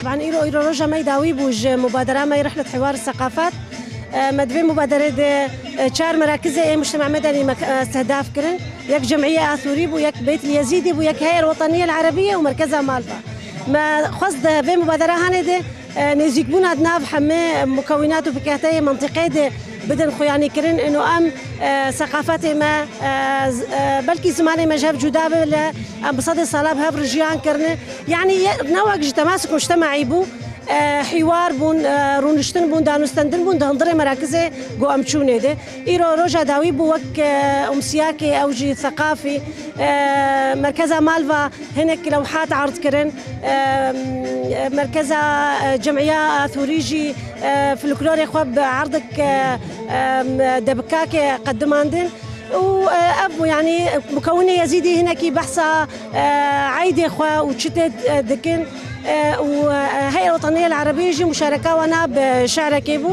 طبعا إيرو رجع ما يداوي بوج مبادرة ما رحلة حوار الثقافات مدبي مبادرة شار مراكزة مجتمع مدني استهداف كرن يك جمعية آثوريب ويك بيت اليزيدي ويك هيئة الوطنية العربية ومركزها مالفا ما قصد في مبادرة هانده نزيكبون أدناف حمي مكونات وفكاهتي منطقية بدن خوياني كرن إنه أم ثقافاتي ما بلكي زماني ما جاب جدابة لا بصدد صلاب هاب رجيان كرن يعني نوع تماسك مجتمعي بو حوار بون رونشتن بون دانستندن بون دهندري مراكزه جو امچونه ده ايرو روجا داوي بو وك امسياكي اوجي ثقافي مركزها مالفا هناك لوحات عرض كرن مركزها جمعيه ثوريجي فلكلوري خوب عرضك دبكاكي قدماندن وأبو يعني مكونة يزيدي هناك بحثة عايدة خوا وشتت دكن وهيئة الوطنية العربية مشاركة وانا بشعر كيبو